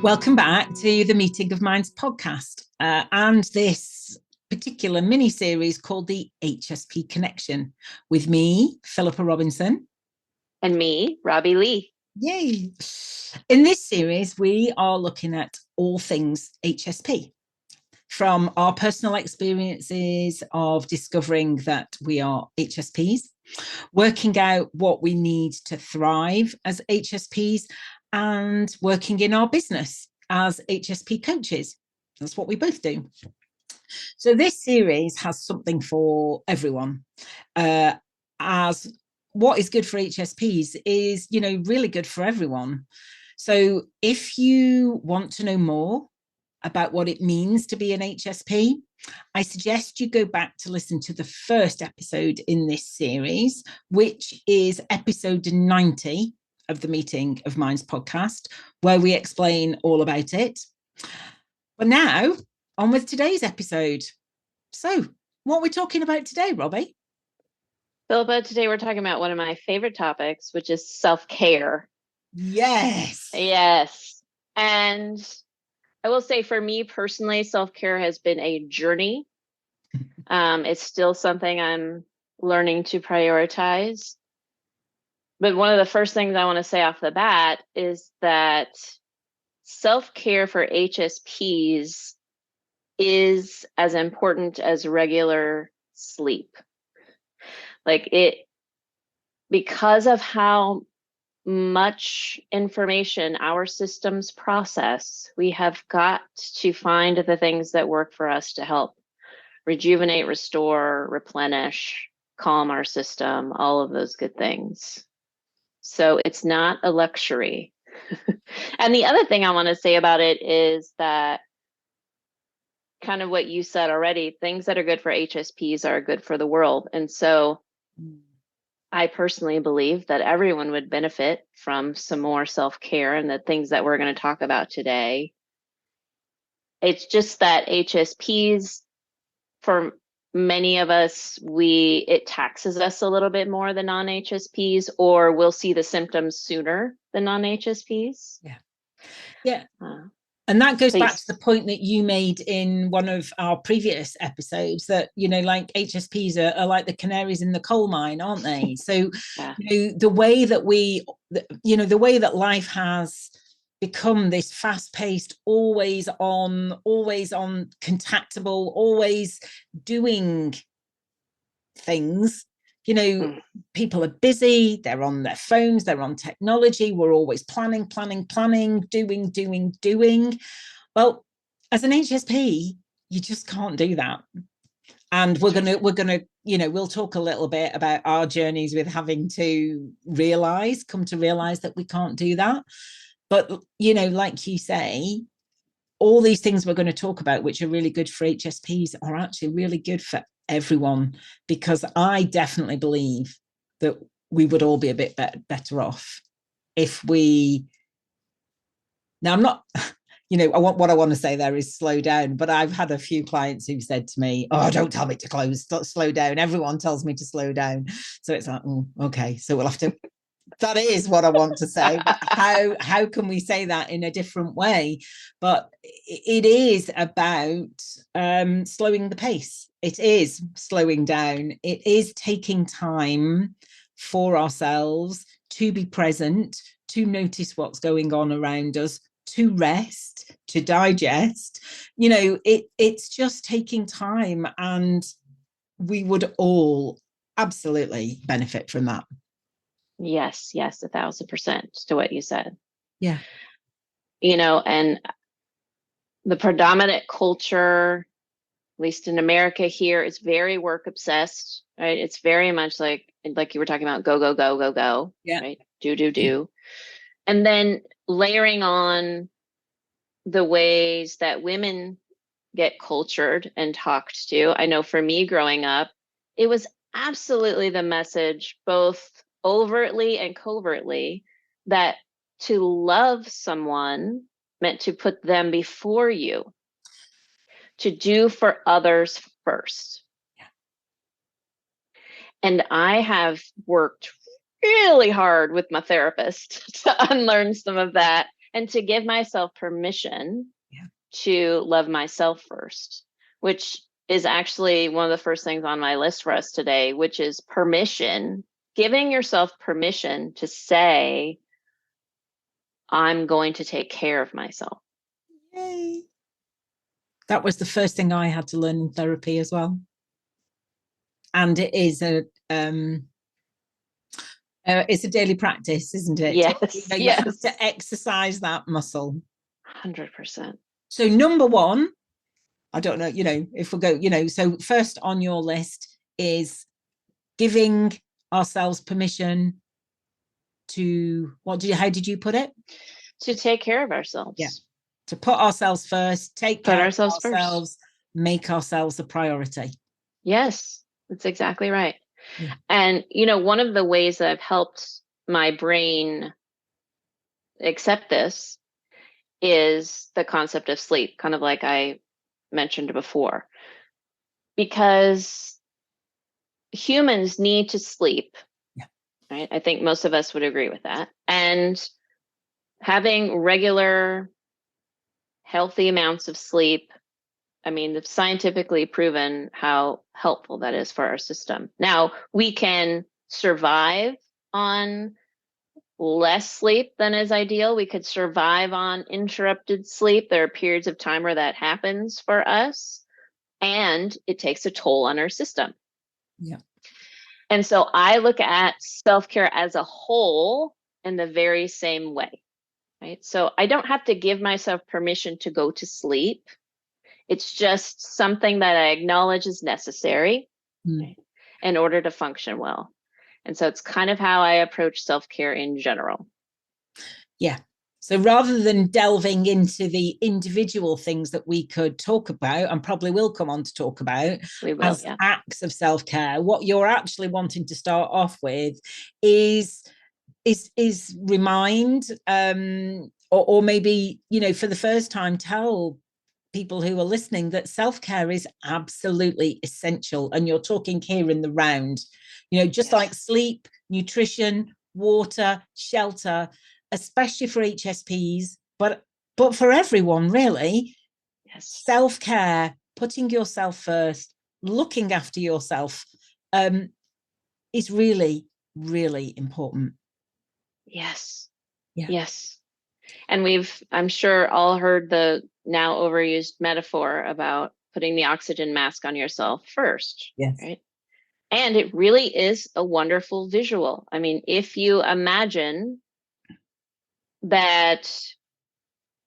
Welcome back to the Meeting of Minds podcast and this particular mini-series called the HSP Connection with me, Philippa Robinson. And me, Robbie Lee. Yay! In this series, we are looking at all things HSP, from our personal experiences of discovering that we are HSPs, working out what we need to thrive as HSPs, and working in our business as HSP coaches. That's what we both do. So this series has something for everyone. As what is good for HSPs is, really good for everyone. So if you want to know more about what it means to be an HSP, I suggest you go back to listen to the first episode in this series, which is episode 90 of the Meeting of Minds podcast, where we explain all about it. But now, on with today's episode. So, what are we talking about today, Robbie? Philippa, today we're talking about one of my favorite topics, which is self-care. Yes. Yes. And I will say for me personally, self-care has been a journey. It's still something I'm learning to prioritize. But one of the first things I want to say off the bat is that self-care for HSPs is as important as regular sleep. Because of how much information our systems process, we have got to find the things that work for us to help rejuvenate, restore, replenish, calm our system, all of those good things. So it's not a luxury. And the other thing I want to say about it is that kind of what you said already, things that are good for HSPs are good for the world. And so I personally believe that everyone would benefit from some more self-care, and the things that we're going to talk about today. It's just that HSPs, for many of us, it taxes us a little bit more than non-HSPs, or we'll see the symptoms sooner than non-HSPs. Yeah. And that goes back to the point that you made in one of our previous episodes that, like HSPs are like the canaries in the coal mine, aren't they? So, yeah. The way that the way that life has become this fast-paced, always on, contactable, always doing things. People are busy, they're on their phones, they're on technology, we're always planning, doing. Well, as an HSP, you just can't do that. And we're gonna we'll talk a little bit about our journeys with having to come to realize that we can't do that. But like you say, all these things we're going to talk about, which are really good for HSPs, are actually really good for everyone, because I definitely believe that we would all be a bit better off if we. Now, I'm not, what I want to say there is slow down, but I've had a few clients who've said to me, "Oh, don't tell me to slow down. Everyone tells me to slow down." So it's like, okay, so we'll have to. That is what I want to say. How can we say that in a different way? But it is about slowing the pace. It is slowing down. It is taking time for ourselves to be present, to notice what's going on around us, to rest, to digest. It's just taking time, and we would all absolutely benefit from that. Yes, 1,000% to what you said. Yeah. And the predominant culture, at least in America here, is very work obsessed, right? It's very much like you were talking about, go, yeah. Right? Do. And then layering on the ways that women get cultured and talked to. I know for me growing up, it was absolutely the message, both overtly and covertly, that to love someone meant to put them before you, to do for others first. Yeah. And I have worked really hard with my therapist to unlearn some of that, and to give myself permission Yeah. to love myself first, which is actually one of the first things on my list for us today, which is permission, giving yourself permission to say, I'm going to take care of myself. Yay. That was the first thing I had to learn in therapy as well. And it is it's a daily practice, isn't it? Yes, you have to exercise that muscle. 100%. So number one, I don't know, if we go, so first on your list is giving ourselves permission to, how did you put it? To take care of ourselves. Yeah. To put ourselves first, take care of ourselves first. Make ourselves a priority. Yes, that's exactly right. Yeah. And, one of the ways that I've helped my brain accept this is the concept of sleep, kind of like I mentioned before. Because humans need to sleep, right? I think most of us would agree with that. And having regular, healthy amounts of sleep, it's scientifically proven how helpful that is for our system. Now, we can survive on less sleep than is ideal. We could survive on interrupted sleep. There are periods of time where that happens for us, and it takes a toll on our system. Yeah. And so I look at self-care as a whole in the very same way, right? So I don't have to give myself permission to go to sleep. It's just something that I acknowledge is necessary, right, in order to function well. And so it's kind of how I approach self-care in general. Yeah. So rather than delving into the individual things that we could talk about and probably will come on to talk about as acts of self-care, what you're actually wanting to start off with is remind or maybe, for the first time, tell people who are listening that self-care is absolutely essential. And you're talking here in the round, just like sleep, nutrition, water, shelter, especially for HSPs, but for everyone, really. Yes. Self-care, putting yourself first, looking after yourself is really, really important. Yes. Yeah. Yes. And we've, I'm sure, all heard the now overused metaphor about putting the oxygen mask on yourself first. Yes. Right. And it really is a wonderful visual. If you imagine that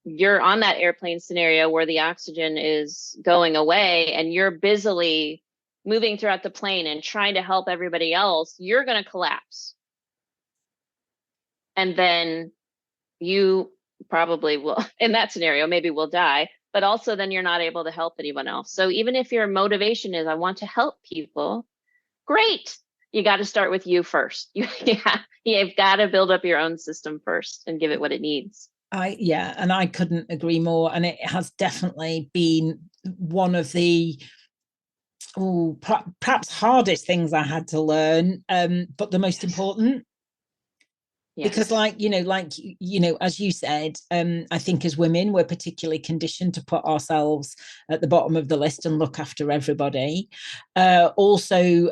you're on that airplane scenario where the oxygen is going away and you're busily moving throughout the plane and trying to help everybody else, you're going to collapse. And then you probably will, in that scenario, maybe will die, but also then you're not able to help anyone else. So even if your motivation is, I want to help people, great. You got to start with you first. You've got to build up your own system first and give it what it needs. And I couldn't agree more. And it has definitely been one of the perhaps hardest things I had to learn, but the most important. Because as you said, I think as women, we're particularly conditioned to put ourselves at the bottom of the list and look after everybody. Also,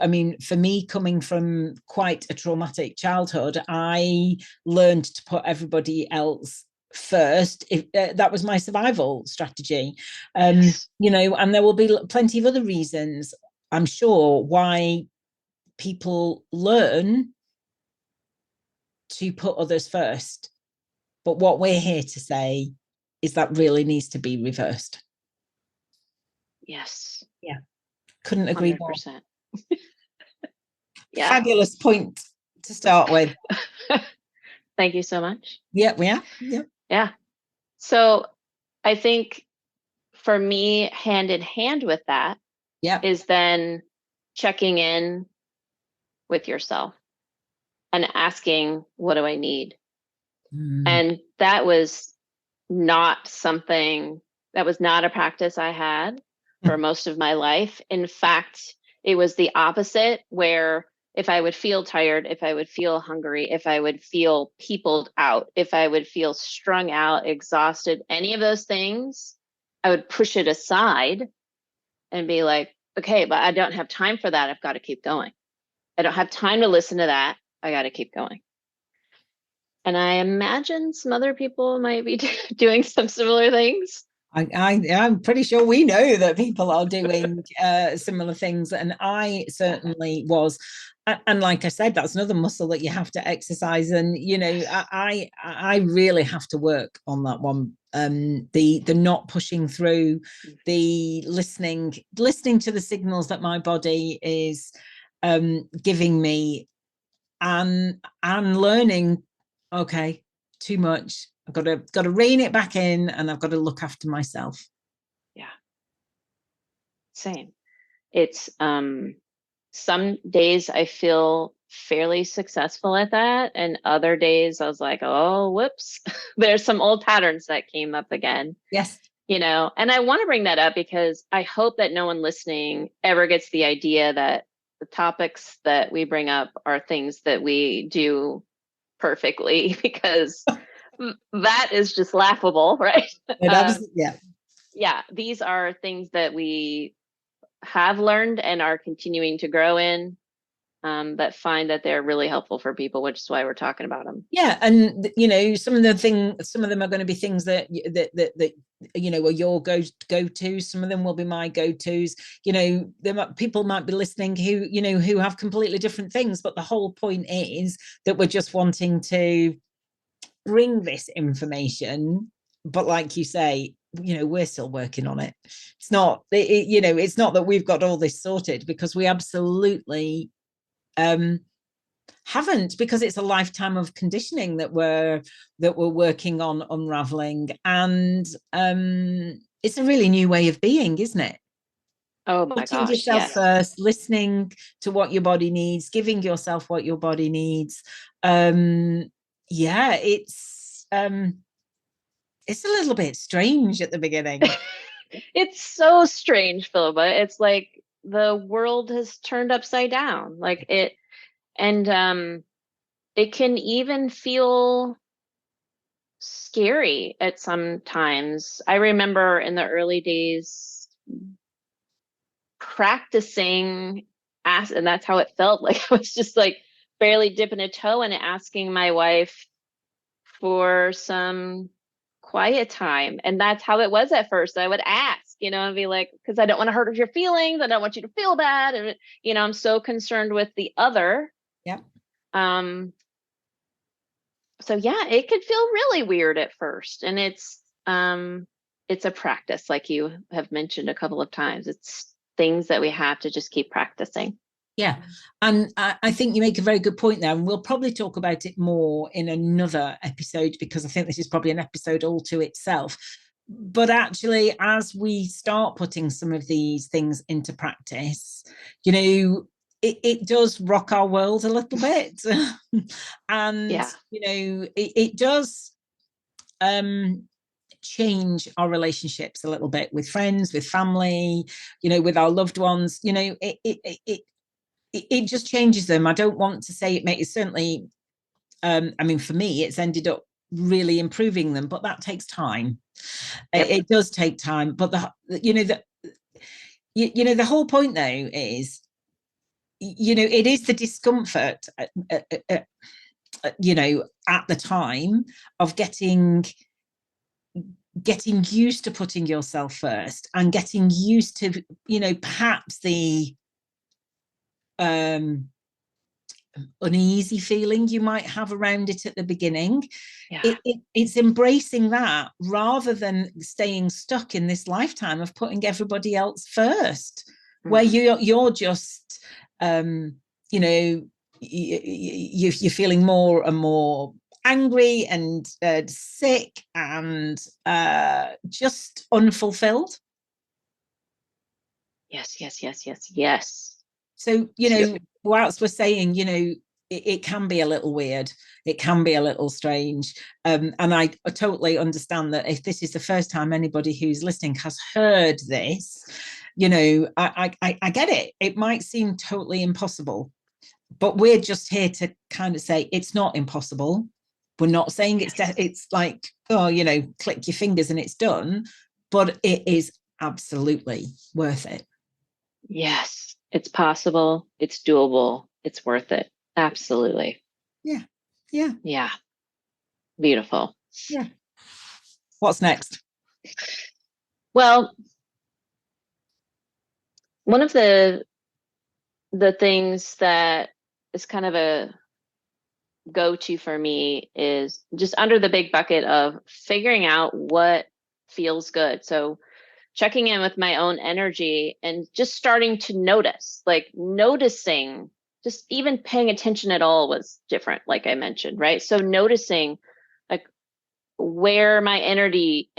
for me, coming from quite a traumatic childhood, I learned to put everybody else first. That was my survival strategy. And there will be plenty of other reasons, I'm sure, why people learn to put others first. But what we're here to say is that really needs to be reversed. Yes. Yeah. Couldn't agree 100%. More. Yeah. Fabulous point to start with. Thank you so much. Yeah, we are. Yeah. Yeah. So I think for me, hand in hand with that is then checking in with yourself and asking, what do I need? And that was not a practice I had for most of my life. In fact, it was the opposite, where if I would feel tired, if I would feel hungry, if I would feel peopled out, if I would feel strung out, exhausted, any of those things, I would push it aside and be like, okay, but I don't have time for that. I've got to keep going. I don't have time to listen to that. I got to keep going. And I imagine some other people might be doing some similar things. I'm pretty sure we know that people are doing similar things, and I certainly was. And like I said, that's another muscle that you have to exercise. And you know, I really have to work on that one. The not pushing through, the listening to the signals that my body is giving me, and learning. Okay, too much. I've got to rein it back in, and I've got to look after myself. Yeah. Same. It's some days I feel fairly successful at that, and other days I was like, oh, whoops. There's some old patterns that came up again. Yes. You know, and I want to bring that up because I hope that no one listening ever gets the idea that the topics that we bring up are things that we do perfectly, because that is just laughable, right? Yeah. Yeah, these are things that we have learned and are continuing to grow in, but find that they're really helpful for people, which is why we're talking about them. Yeah, and you know, some of them are going to be things that you know are your go to. Some of them will be my go tos. You know, people might be listening who have completely different things, but the whole point is that we're just wanting to bring this information. But like you say, you know, we're still working on it. It's not you know, it's not that we've got all this sorted, because we absolutely haven't, because it's a lifetime of conditioning that we're working on unraveling. And it's a really new way of being, isn't it? Oh my Putting gosh, yourself yes. first, listening to what your body needs, giving yourself what your body needs. Yeah, it's a little bit strange at the beginning. It's so strange, Philippa. It's like the world has turned upside down. Like it, and it can even feel scary at some times. I remember in the early days practicing and that's how it felt. Like I was just like barely dipping a toe and asking my wife for some quiet time. And that's how it was at first. I would ask, you know, and be like, because I don't want to hurt your feelings. I don't want you to feel bad. And, you know, I'm so concerned with the other. Yeah. So yeah, it could feel really weird at first. And it's a practice, like you have mentioned a couple of times. It's things that we have to just keep practicing. Yeah. And I think you make a very good point there. And we'll probably talk about it more in another episode, because I think this is probably an episode all to itself. But actually, as we start putting some of these things into practice, you know, it does rock our world a little bit. And, Yeah. you know, it does change our relationships a little bit with friends, with family, you know, with our loved ones. You know, it just changes them. I don't want to say it makes certainly. I mean, for me, it's ended up really improving them, but that takes time. Yep. It does take time, but the whole point though is, you know, it is the discomfort, you know, at the time of getting used to putting yourself first, and getting used to, you know, perhaps the uneasy feeling you might have around it at the beginning. Yeah. It's embracing that, rather than staying stuck in this lifetime of putting everybody else first, where you're just you know, you're feeling more and more angry and sick and just unfulfilled. Yes. So, you know, whilst we're saying, you know, it can be a little weird, it can be a little strange. And I totally understand that if this is the first time anybody who's listening has heard this, you know, I get it. It might seem totally impossible, but we're just here to kind of say it's not impossible. We're not saying it's like, oh, you know, click your fingers and it's done, but it is absolutely worth it. Yes, it's possible, it's doable, it's worth it. Absolutely. Yeah. Yeah. Yeah. Beautiful. Yeah. What's next? Well, one of the things that is kind of a go-to for me is just under the big bucket of figuring out what feels good. So checking in with my own energy and just starting to notice, like noticing, just even paying attention at all was different, like I mentioned, right? So noticing like where my energy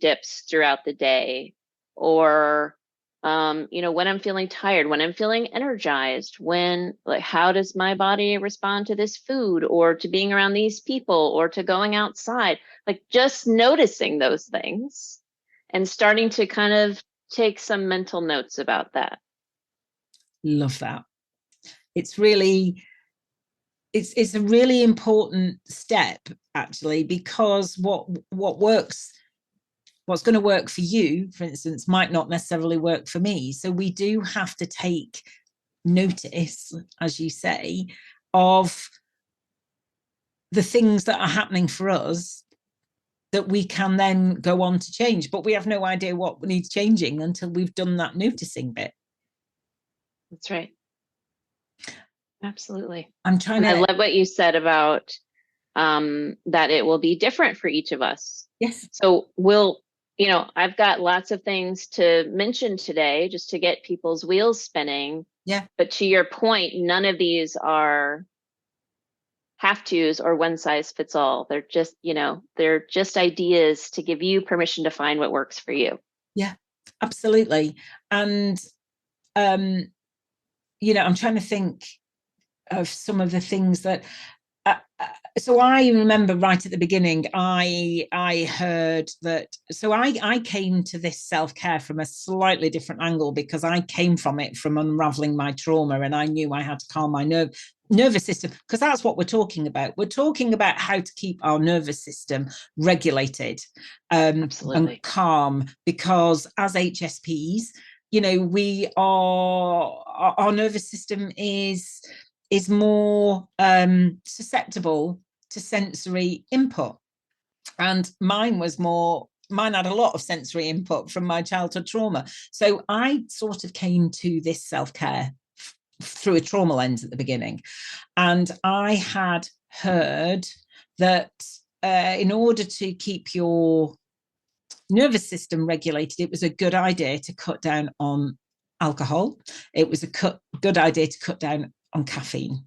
dips throughout the day, or you know, when I'm feeling tired, when I'm feeling energized, when, like, how does my body respond to this food or to being around these people or to going outside, like just noticing those things and starting to kind of take some mental notes about that. Love that. It's really, it's a really important step actually, because what works, what's going to work for you, for instance, might not necessarily work for me. So we do have to take notice, as you say, of the things that are happening for us that we can then go on to change. But we have no idea what needs changing until we've done that noticing bit. That's right. Absolutely. I'm trying And I to. love what you said about that it will be different for each of us. Yes. So we'll, you know, I've got lots of things to mention today just to get people's wheels spinning. Yeah. But to your point, none of these are have tos or one size fits all. They're just, you know, they're just ideas to give you permission to find what works for you. Yeah, absolutely. And you know, I'm trying to think of some of the things that so I remember right at the beginning, I heard that. So I came to this self-care from a slightly different angle, because I came from it from unraveling my trauma, and I knew I had to calm my nervous system, because that's what we're talking about. We're talking about how to keep our nervous system regulated and calm, because as HSPs, you know, we are, our nervous system is more susceptible to sensory input. And mine had a lot of sensory input from my childhood trauma. So I sort of came to this self-care through a trauma lens at the beginning. And I had heard that in order to keep your nervous system regulated, it was a good idea to cut down on alcohol. It was a good idea to cut down on caffeine.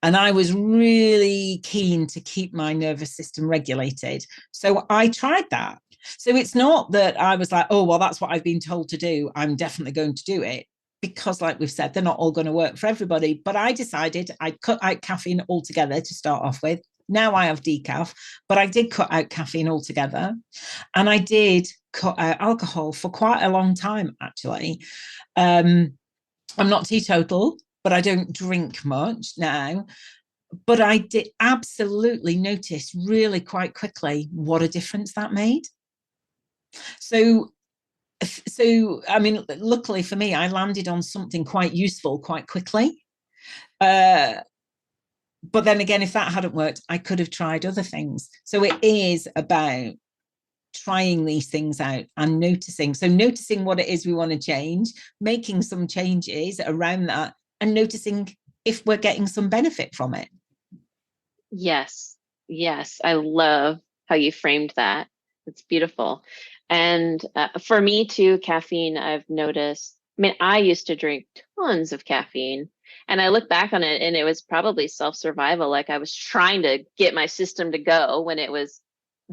And I was really keen to keep my nervous system regulated. So I tried that. So it's not that I was like, oh, well, that's what I've been told to do, I'm definitely going to do it. Because, like we've said, they're not all going to work for everybody. But I decided I'd cut out caffeine altogether to start off with. Now I have decaf, but I did cut out caffeine altogether. And I did cut out alcohol for quite a long time, actually. I'm not teetotal, but I don't drink much now. But I did absolutely notice really quite quickly what a difference that made. So I mean, luckily for me, I landed on something quite useful quite quickly. But then again, if that hadn't worked, I could have tried other things. So it is about trying these things out and noticing. So noticing what it is we want to change, making some changes around that, and noticing if we're getting some benefit from it. Yes. Yes. I love how you framed that. It's beautiful. And for me too, caffeine, I've noticed, I mean, I used to drink tons of caffeine, and I look back on it and it was probably self-survival. Like I was trying to get my system to go when it was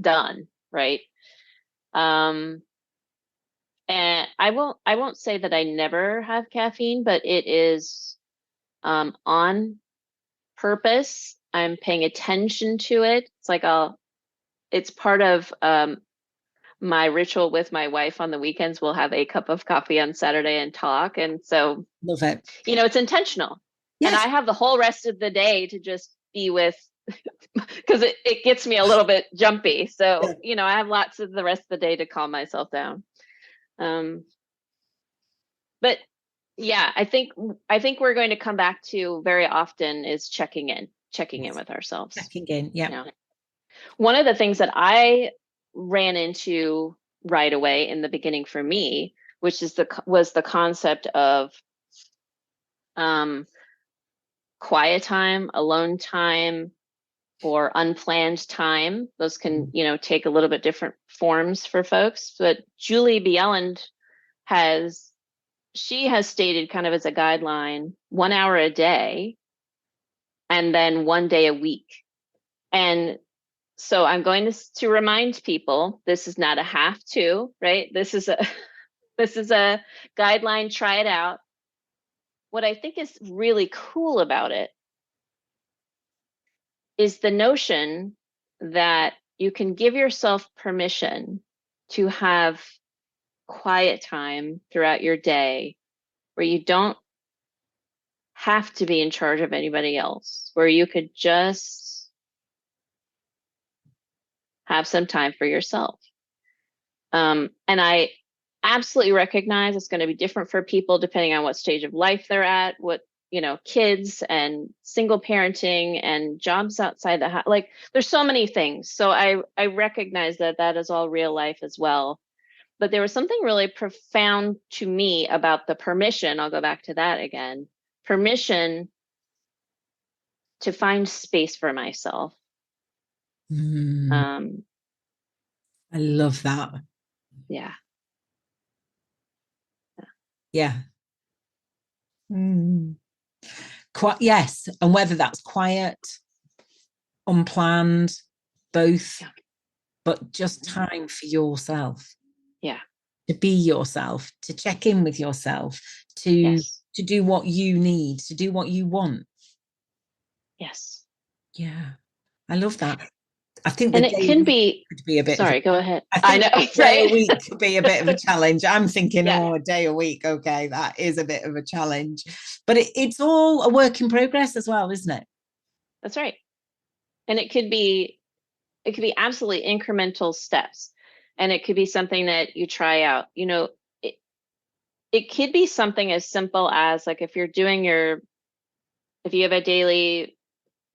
done. Right. And I won't say that I never have caffeine, but it is on purpose. I'm paying attention to it. It's like it's part of my ritual with my wife on the weekends. We'll have a cup of coffee on Saturday and talk. And so, Love it. you know, it's intentional. And Yes. I have the whole rest of the day to just be with, because it gets me a little bit jumpy. So, I have lots of the rest of the day to calm myself down. But yeah, I think we're going to come back to very often is checking in with ourselves. Checking in. Yeah. One of the things that I ran into right away in the beginning for me, which was the concept of quiet time, alone time, or unplanned time. Those can, take a little bit different forms for folks. But Julie Bjelland has stated kind of as a guideline 1 hour a day and then 1 day a week. And so I'm going to remind people, this is not a have to, right? This is a guideline, try it out. What I think is really cool about it is the notion that you can give yourself permission to have quiet time throughout your day where you don't have to be in charge of anybody else, where you could just have some time for yourself. And I absolutely recognize it's going to be different for people depending on what stage of life they're at, what, kids and single parenting and jobs outside the house. Like there's so many things. So I recognize that is all real life as well. But there was something really profound to me about the permission. I'll go back to that again. Permission to find space for myself. I love that. Yeah. Yeah. Yes. And whether that's quiet, unplanned, both, but just time for yourself. Yeah. To be yourself, to check in with yourself, to do what you need, to do what you want. Yes. Yeah. I love that. I think and it can be could be a bit. Sorry, go ahead. I know. Right? Day a week could be a bit of a challenge. I'm thinking, Yeah. a day a week. Okay, that is a bit of a challenge, but it's all a work in progress as well, isn't it? That's right. And it could be absolutely incremental steps, and it could be something that you try out. It could be something as simple as like if you have a daily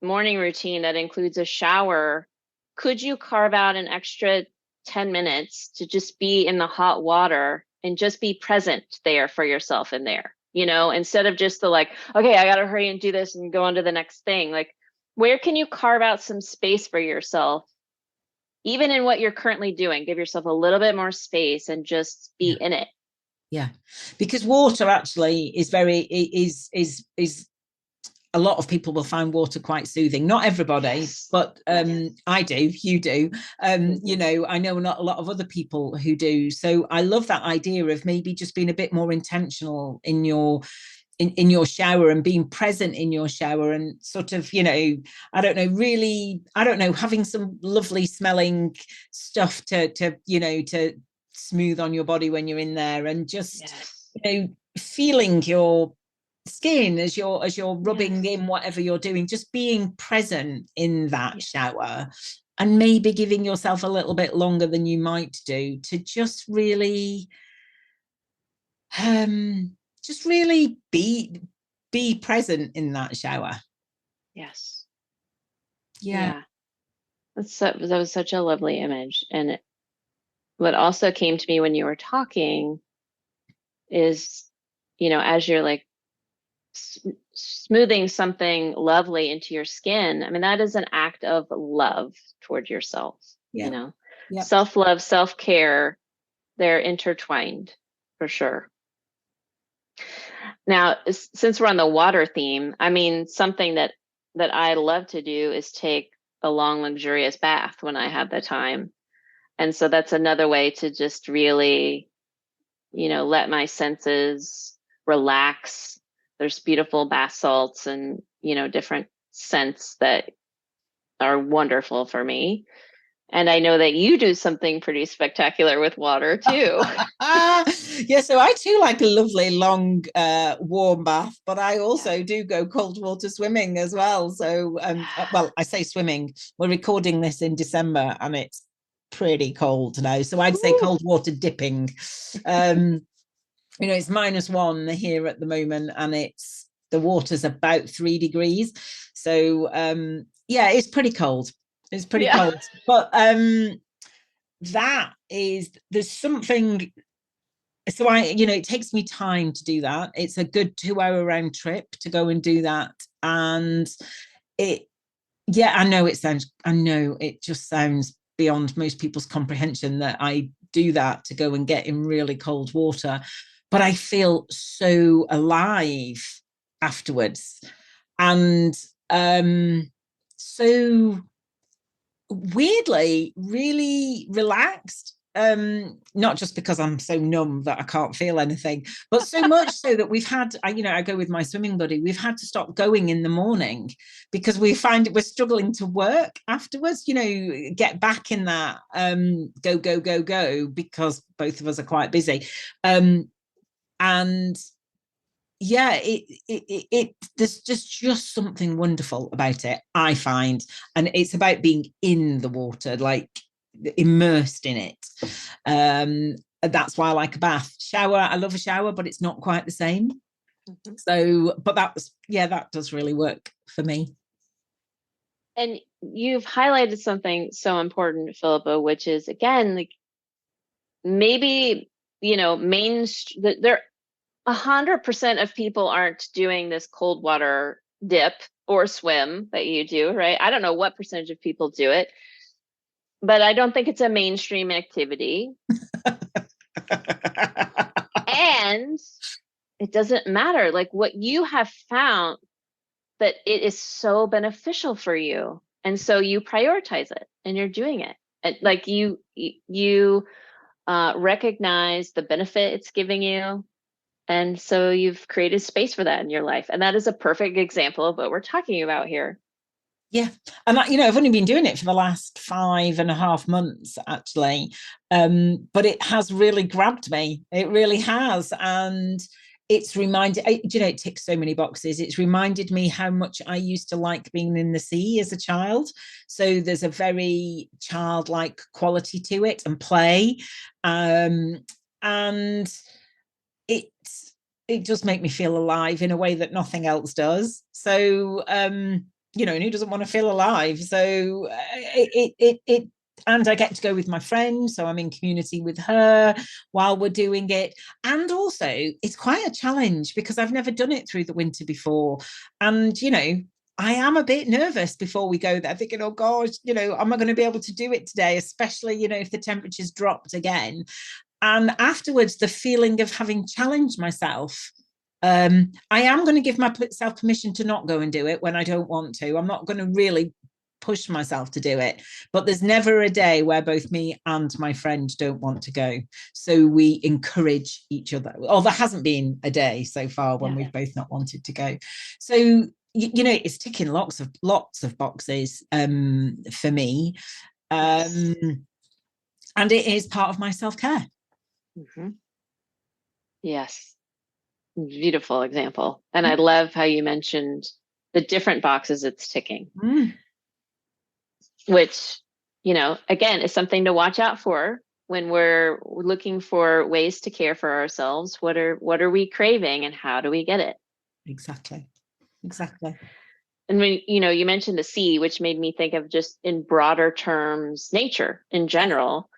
morning routine that includes a shower, could you carve out an extra 10 minutes to just be in the hot water and just be present there for yourself in there, instead of just the like, okay, I got to hurry and do this and go on to the next thing. Like, where can you carve out some space for yourself, even in what you're currently doing? Give yourself a little bit more space and just be in it. Yeah, because water actually is a lot of people will find water quite soothing. Not everybody, but I do, you do. I know not a lot of other people who do. So I love that idea of maybe just being a bit more intentional in your shower and being present in your shower and sort of, having some lovely smelling stuff to smooth on your body when you're in there, and just feeling your skin as you're rubbing in whatever you're doing, just being present in that shower, and maybe giving yourself a little bit longer than you might do to just really be present in that shower. Yes. Yeah. That was such a lovely image. And what also came to me when you were talking is, as you're like smoothing something lovely into your skin, I mean, that is an act of love toward yourself. Self-love, self-care, they're intertwined for sure. Now, since we're on the water theme, I mean, something that I love to do is take a long, luxurious bath when I have the time. And so that's another way to just really, let my senses relax. There's beautiful bath salts and, different scents that are wonderful for me. And I know that you do something pretty spectacular with water too. Yeah, so I too like a lovely long warm bath, but I also do go cold water swimming as well. So well, I say swimming, we're recording this in December and it's pretty cold now, so I'd say cold water dipping. It's -1 here at the moment and it's the water's about 3 degrees, so yeah, it's pretty cold. It's pretty cold, but there's something. So it takes me time to do that. It's a good 2-hour round trip to go and do that. And it, yeah, I know it just sounds beyond most people's comprehension that I do that to go and get in really cold water, but I feel so alive afterwards. And so weirdly really relaxed, not just because I'm so numb that I can't feel anything, but so much so that I go with my swimming buddy, we've had to stop going in the morning because we find we're struggling to work afterwards, get back in that go because both of us are quite busy. And yeah, there's just something wonderful about it, I find. And it's about being in the water, like immersed in it. That's why I like a bath. Shower, I love a shower, but it's not quite the same. So, but that does really work for me. And you've highlighted something so important, Philippa, which is, again, like, maybe, there 100% of people aren't doing this cold water dip or swim that you do, right? I don't know what percentage of people do it, but I don't think it's a mainstream activity. And it doesn't matter. Like, what you have found, that it is so beneficial for you, and so you prioritize it and you're doing it. And like, you recognize the benefit it's giving you, and so you've created space for that in your life. And that is a perfect example of what we're talking about here. Yeah. And I've only been doing it for the last 5.5 months, actually. But it has really grabbed me. It really has. And it's reminded, it ticks so many boxes. It's reminded me how much I used to like being in the sea as a child. So there's a very childlike quality to it and play. And it does make me feel alive in a way that nothing else does. So and who doesn't want to feel alive? So it and I get to go with my friend, so I'm in community with her while we're doing it. And also it's quite a challenge because I've never done it through the winter before, and I am a bit nervous before we go there, thinking, oh gosh, am I going to be able to do it today, especially if the temperature's dropped again. And afterwards, the feeling of having challenged myself, I am going to give myself permission to not go and do it when I don't want to. I'm not going to really push myself to do it, but there's never a day where both me and my friend don't want to go. So we encourage each other. Or there hasn't been a day so far when we've both not wanted to go. So it's ticking lots of boxes for me, and it is part of my self-care. Yes. Beautiful example. And I love how you mentioned the different boxes it's ticking, which, again, is something to watch out for when we're looking for ways to care for ourselves. What are we craving and how do we get it? Exactly. And when, you mentioned the sea, which made me think of, just in broader terms, nature in general.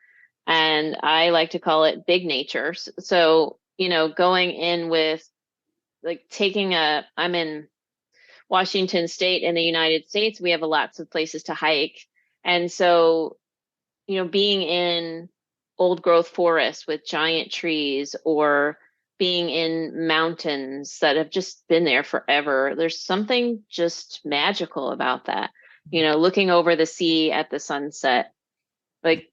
And I like to call it big nature. So, going in with, like, I'm in Washington State in the United States. We have lots of places to hike. And so, being in old growth forests with giant trees, or being in mountains that have just been there forever, there's something just magical about that. Looking over the sea at the sunset, like,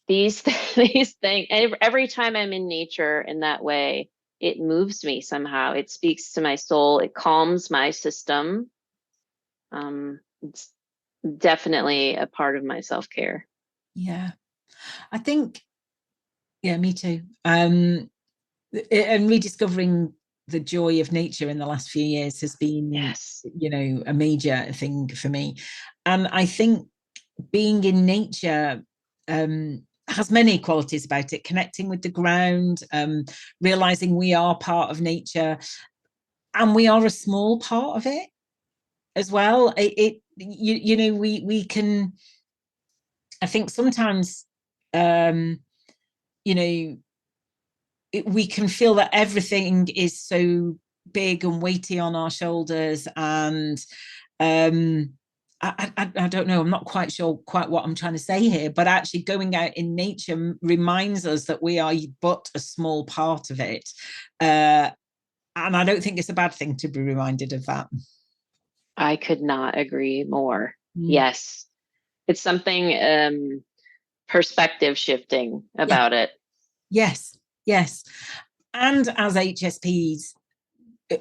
these things, every time I'm in nature in that way, it moves me somehow. It speaks to my soul. It calms my system. It's definitely a part of my self-care. Yeah, I think, yeah, me too. And rediscovering the joy of nature in the last few years has been, Yes. a major thing for me. And I think being in nature has many qualities about it, connecting with the ground, realizing we are part of nature and we are a small part of it as well. We can, I think sometimes, um, you know, we can feel that everything is so big and weighty on our shoulders, and I don't know, I'm not quite sure quite what I'm trying to say here, but actually going out in nature reminds us that we are but a small part of it, and I don't think it's a bad thing to be reminded of that. I could not agree more. Mm. Yes. It's something perspective shifting Yeah. about it. Yes, yes. And as HSPs,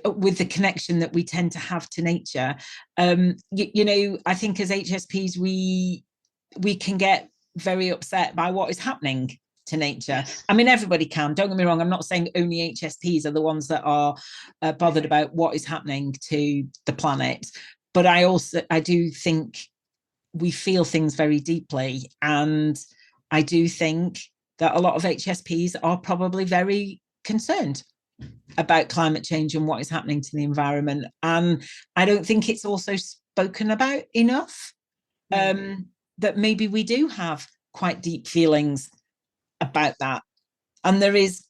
with the connection that we tend to have to nature, I think as HSPs we can get very upset by what is happening to nature. Yes. I mean, everybody can, don't get me wrong, I'm not saying only HSPs are the ones that are bothered about what is happening to the planet, but I do think we feel things very deeply, and I do think that a lot of HSPs are probably very concerned about climate change and what is happening to the environment. And I don't think it's also spoken about enough, that maybe we do have quite deep feelings about that. And there is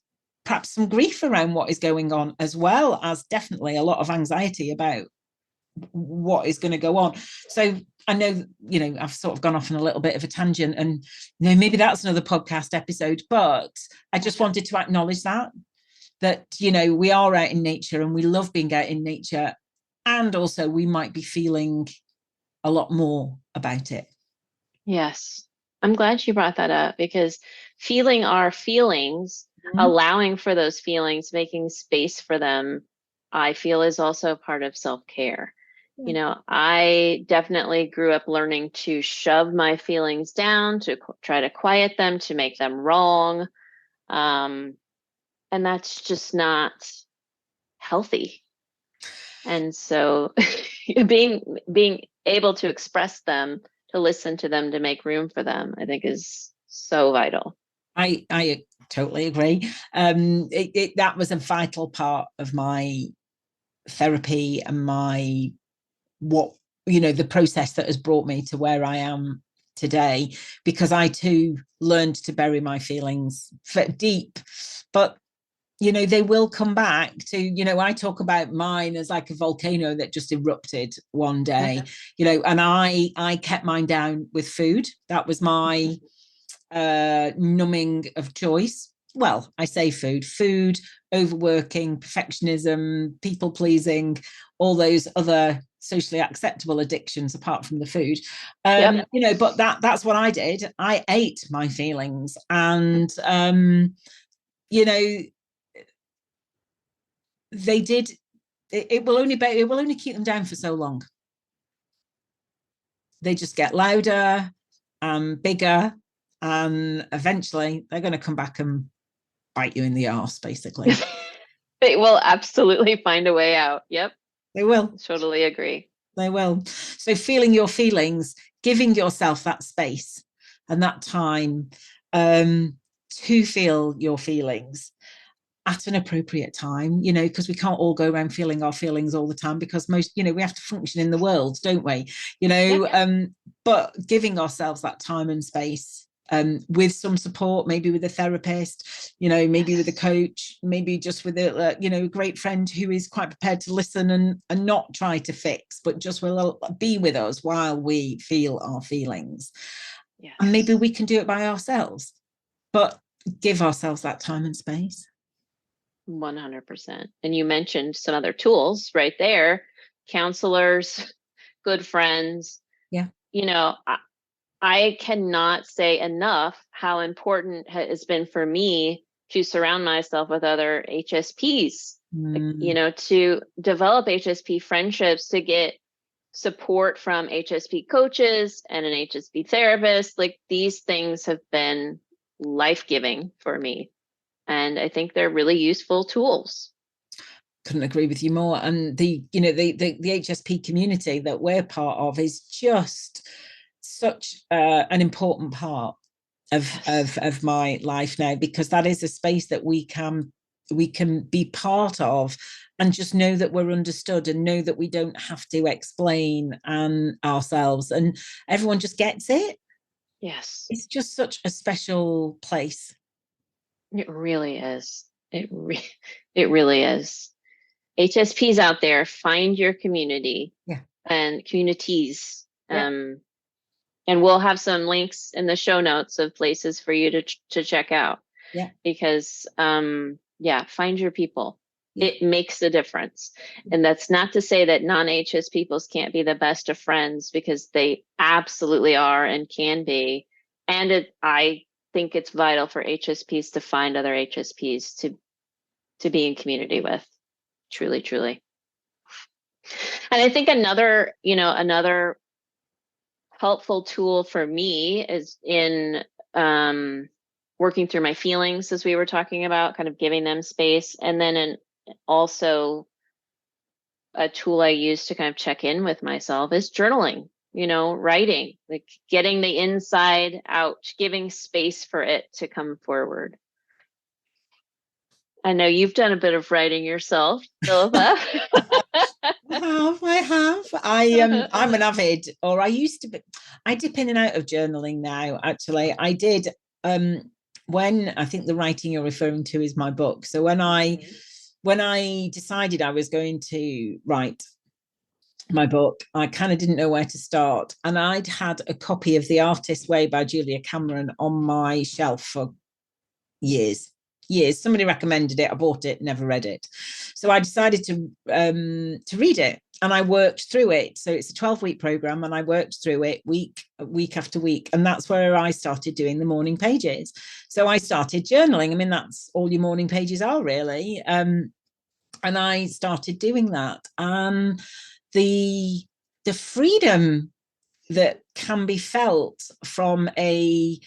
perhaps some grief around what is going on, as well as definitely a lot of anxiety about what is going to go on. So I know, I've sort of gone off on a little bit of a tangent, and maybe that's another podcast episode, but I just wanted to acknowledge that we are out in nature and we love being out in nature, and also we might be feeling a lot more about it. Yes. I'm glad you brought that up because feeling our feelings, Mm-hmm. allowing for those feelings, making space for them, I feel is also part of self-care. You know, I definitely grew up learning to shove my feelings down, to try to quiet them, to make them wrong. And that's just not healthy. And so being able to express them, to listen to them, to make room for them, I think is so vital. I totally agree. That was a vital part of my therapy and my what the process that has brought me to where I am today, because I too learned to bury my feelings deep, but they will come back to, I talk about mine as like a volcano that just erupted one day, and I kept mine down with food. That was my numbing of choice. Well, I say food, overworking, perfectionism, people pleasing, all those other socially acceptable addictions apart from the food. Yep. But that's what I did. I ate my feelings, and you know they did. It will only keep them down for so long. They just get louder and bigger, and eventually they're going to come back and bite you in the arse, basically. They will absolutely find a way out. Yep. They will. Totally agree. They will. So feeling your feelings, giving yourself that space and that time to feel your feelings at an appropriate time, because we can't all go around feeling our feelings all the time, because most, we have to function in the world, don't we? But giving ourselves that time and space, with some support, maybe with a therapist, maybe with a coach, maybe just with a great friend who is quite prepared to listen and not try to fix, but just will be with us while we feel our feelings. Yes. And maybe we can do it by ourselves, but give ourselves that time and space. 100%. And you mentioned some other tools right there, counselors, good friends. Yeah. I cannot say enough how important it has been for me to surround myself with other HSPs, to develop HSP friendships, to get support from HSP coaches and an HSP therapist, like these things have been life-giving for me. And I think they're really useful tools. Couldn't agree with you more. And the HSP community that we're part of is just such an important part of my life now, because that is a space that we can be part of and just know that we're understood and know that we don't have to explain ourselves, and everyone just gets it. Yes. It's just such a special place. It really is. It really is. HSPs out there, find your community. Yeah. And communities. Yeah. And we'll have some links in the show notes of places for you to check out. Yeah. Because find your people. Yeah. It makes a difference. And that's not to say that non-HS peoples can't be the best of friends, because they absolutely are and can be. And I think it's vital for HSPs to find other HSPs to be in community with. Truly, truly. And I think another helpful tool for me is in working through my feelings, as we were talking about, kind of giving them space. And then also a tool I use to kind of check in with myself is journaling, writing, like getting the inside out, giving space for it to come forward. I know you've done a bit of writing yourself, Philippa. I have. I'm an avid, or I used to be. I dip in and out of journaling now. Actually, I did. When I think the writing you're referring to is my book. So when I decided I was going to write my book, I kind of didn't know where to start, and I'd had a copy of The Artist's Way by Julia Cameron on my shelf for years. Somebody recommended it, I bought it, never read it. So I decided to read it, and I worked through it. So it's a 12-week program, and I worked through it week after week, and that's where I started doing the morning pages. So I started journaling. I mean, that's all your morning pages are, really. And I started doing that, and the freedom that can be felt from a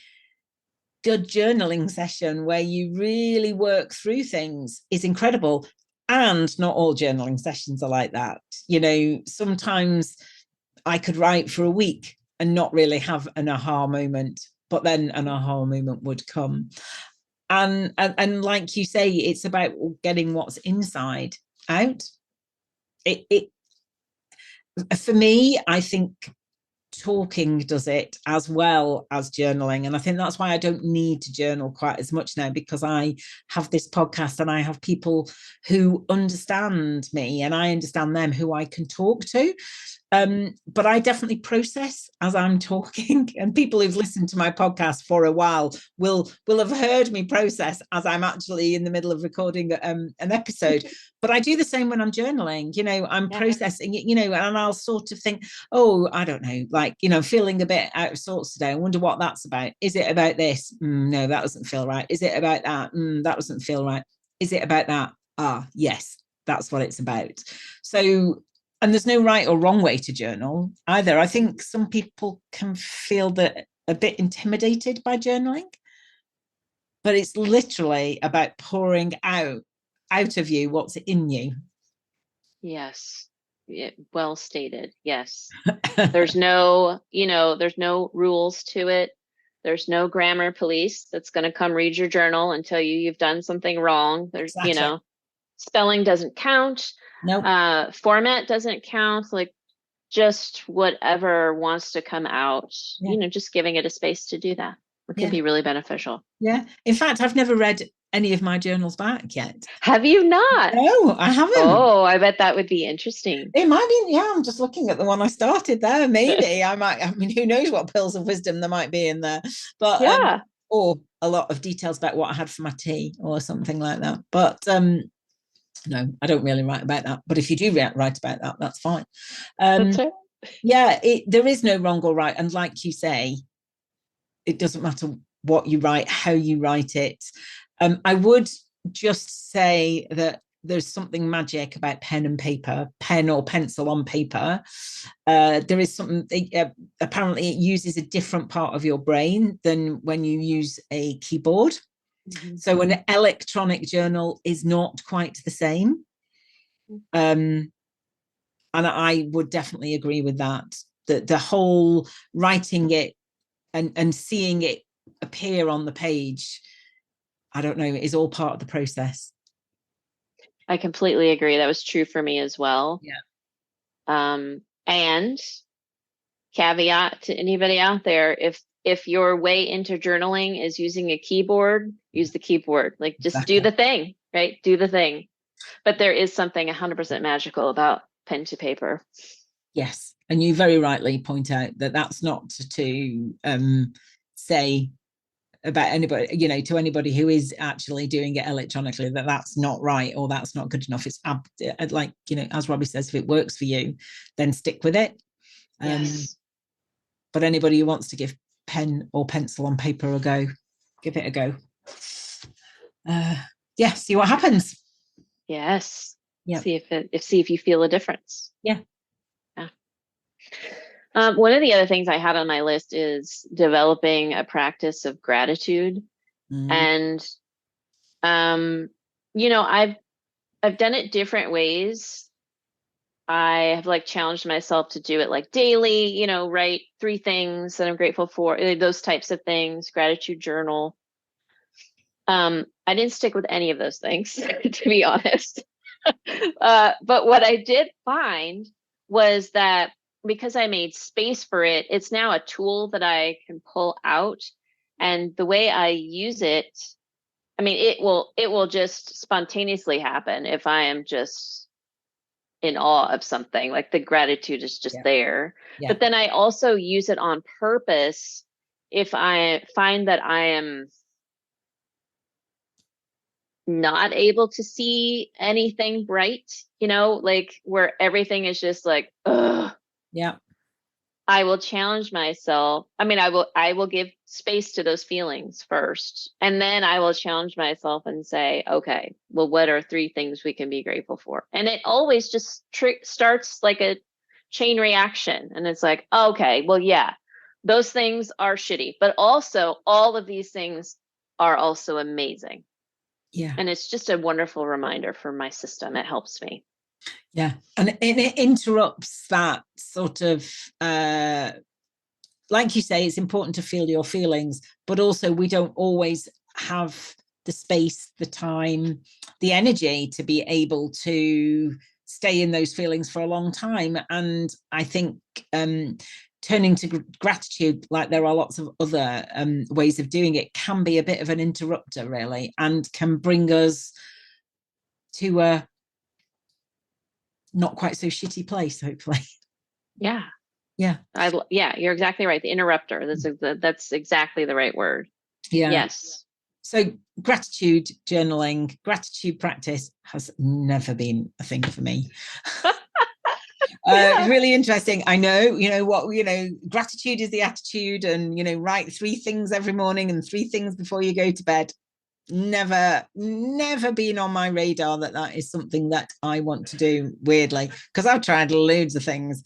good journaling session where you really work through things is incredible. And not all journaling sessions are like that. Sometimes I could write for a week and not really have an aha moment, but then an aha moment would come. And like you say, it's about getting what's inside out. It for me, I think talking does it as well as journaling, and I think that's why I don't need to journal quite as much now, because I have this podcast and I have people who understand me and I understand them, who I can talk to. But I definitely process as I'm talking, and people who've listened to my podcast for a while will have heard me process as I'm actually in the middle of recording an episode. But I do the same when I'm journaling. I'm processing it, and I'll sort of think, oh, I don't know, like, feeling a bit out of sorts today. I wonder what that's about. Is it about this? No, that doesn't feel right. Is it about that? That doesn't feel right. Is it about that? Yes, that's what it's about. So, and there's no right or wrong way to journal either. I think some people can feel that a bit intimidated by journaling, but it's literally about pouring out of you what's in you. Yes. Well stated. Yes. There's no rules to it. There's no grammar police that's going to come read your journal and tell you've done something wrong. There's, Exactly. Spelling doesn't count. No. Format doesn't count. Like, just whatever wants to come out, just giving it a space to do that. It can be really beneficial. Yeah. In fact, I've never read any of my journals back yet. Have you not? No, I haven't. Oh, I bet that would be interesting. It might be. Yeah, I'm just looking at the one I started there. Maybe I might. I mean, who knows what pearls of wisdom there might be in there? But yeah, or a lot of details about what I had for my tea or something like that. But no, I don't really write about that. But if you do write about that, that's fine. That's right. Yeah, there is no wrong or right, and like you say, it doesn't matter what you write, how you write it. I would just say that there's something magic about pen and paper, pen or pencil on paper. There is something, apparently it uses a different part of your brain than when you use a keyboard. Mm-hmm. So an electronic journal is not quite the same. And I would definitely agree with that. The whole writing it and seeing it appear on the page, I don't know, is all part of the process. I completely agree. That was true for me as well. Yeah. And caveat to anybody out there, if your way into journaling is using a keyboard, use the keyboard. Like, just exactly. Do the thing, right? Do the thing. But there is something 100% magical about pen to paper. Yes. And you very rightly point out that that's not to say about anybody, you know, to anybody who is actually doing it electronically, that that's not right or that's not good enough. It's like, you know, as Robbie says, if it works for you, then stick with it. Yes. But anybody who wants to give pen or pencil on paper a go, give it a go. Yeah, see what happens. Yes. Yeah. See if you feel a difference. Yeah. One of the other things I had on my list is developing a practice of gratitude. And you know, I've done it different ways. I have like challenged myself to do it like daily, you know, write 3 things that I'm grateful for, those types of things, gratitude journal. I didn't stick with any of those things, to be honest. But what I did find was that because I made space for it, it's now a tool that I can pull out. And the way I use it, I mean, it will just spontaneously happen if I am just in awe of something. Like, the gratitude is just there. Yeah. But then I also use it on purpose if I find that I am not able to see anything bright, you know, like where everything is just like, ugh. Yeah. I will challenge myself. I mean, I will give space to those feelings first, and then I will challenge myself and say, okay, well, what are 3 things we can be grateful for? And it always just starts like a chain reaction. And it's like, okay, well, yeah, those things are shitty, but also all of these things are also amazing. Yeah. And it's just a wonderful reminder for my system. It helps me. Yeah. And it interrupts that sort of, like you say, it's important to feel your feelings, but also we don't always have the space, the time, the energy to be able to stay in those feelings for a long time. And I think turning to gratitude, like there are lots of other ways of doing it, can be a bit of an interrupter, really, and can bring us to a not quite so shitty place, hopefully. Yeah. Yeah. Yeah, you're exactly right. The interrupter. That's exactly the right word. Yeah. Yes. So gratitude journaling, gratitude practice has never been a thing for me. Really interesting. I know, gratitude is the attitude, and, write 3 things every morning and 3 things before you go to bed. Never been on my radar that is something that I want to do, weirdly, because I've tried loads of things.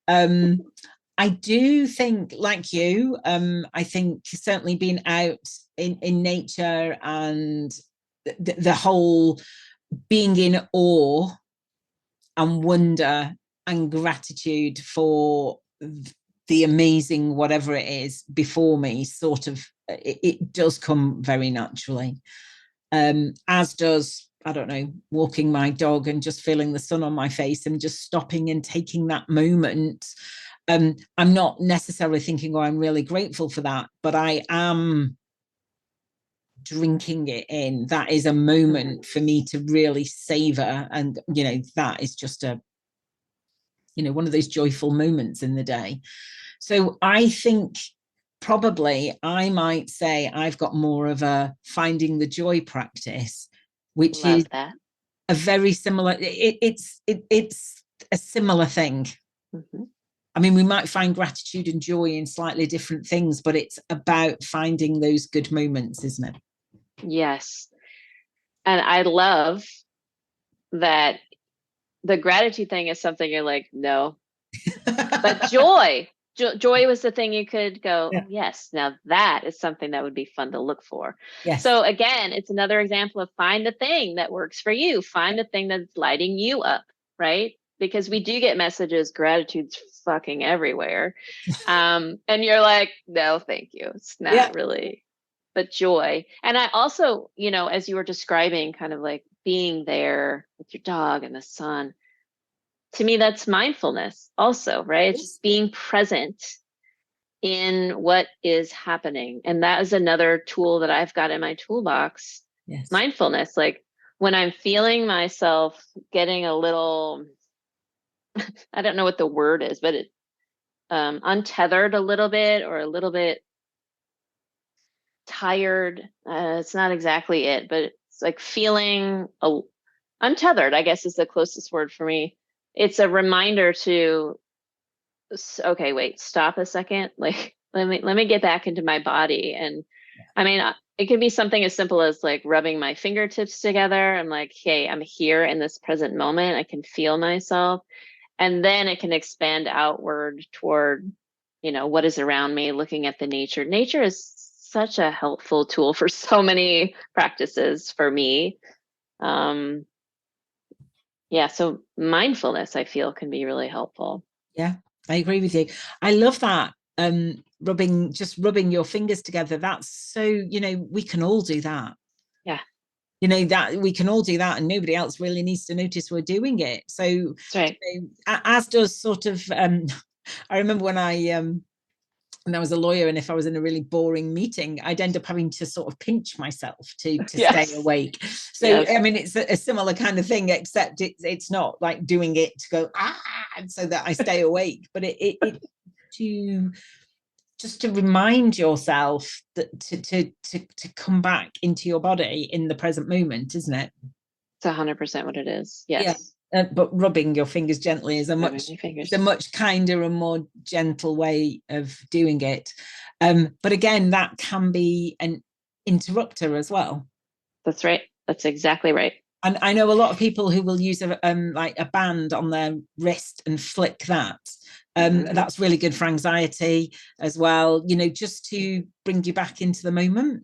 I do think, like you, I think certainly being out in nature and the whole being in awe and wonder and gratitude for the amazing whatever it is before me, sort of, it does come very naturally. As does, I don't know, walking my dog and just feeling the sun on my face and just stopping and taking that moment. I'm not necessarily thinking, oh, I'm really grateful for that, but I am drinking it in. That is a moment for me to really savor. And, that is just one of those joyful moments in the day. So I think probably I might say I've got more of a finding the joy practice, which Love is that. a very similar, it's a similar thing. Mm-hmm. I mean, we might find gratitude and joy in slightly different things, but it's about finding those good moments, isn't it? Yes. And I love that the gratitude thing is something you're like, no, but joy was the thing you could go, Yeah. oh, yes, now that is something that would be fun to look for. Yes. So again, it's another example of find the thing that works for you, find the thing that's lighting you up, right? Because we do get messages, gratitude's fucking everywhere. And you're like, no, thank you. It's not Yeah. really, but joy. And I also, as you were describing kind of like being there with your dog and the sun, to me, that's mindfulness also, right? It's just being present in what is happening. And that is another tool that I've got in my toolbox. Yes. Mindfulness, like when I'm feeling myself getting a little, I don't know what the word is, but it untethered a little bit or a little bit tired. It's not exactly it, but it's like feeling untethered, I guess is the closest word for me. It's a reminder to, okay, wait, stop a second. Like, let me get back into my body. And I mean, it could be something as simple as like rubbing my fingertips together. I'm like, hey, I'm here in this present moment. I can feel myself. And then it can expand outward toward, what is around me, looking at the nature. Nature is such a helpful tool for so many practices for me. Yeah, so mindfulness, I feel, can be really helpful. Yeah, I agree with you. I love that. Rubbing your fingers together. That's so, we can all do that. Yeah. That we can all do that, and nobody else really needs to notice we're doing it. So That's right. As does sort of I remember when I was a lawyer, and if I was in a really boring meeting, I'd end up having to sort of pinch myself to Yes. stay awake. So yes. I mean, it's a similar kind of thing, except it's not like doing it to go so that I stay awake, but it to just to remind yourself that to come back into your body in the present moment, isn't it? It's 100% what it is. Yes. Yeah. But rubbing your fingers gently is a much kinder and more gentle way of doing it. But again, that can be an interrupter as well. That's right. That's exactly right. And I know a lot of people who will use like a band on their wrist and flick that. That's really good for anxiety as well, just to bring you back into the moment.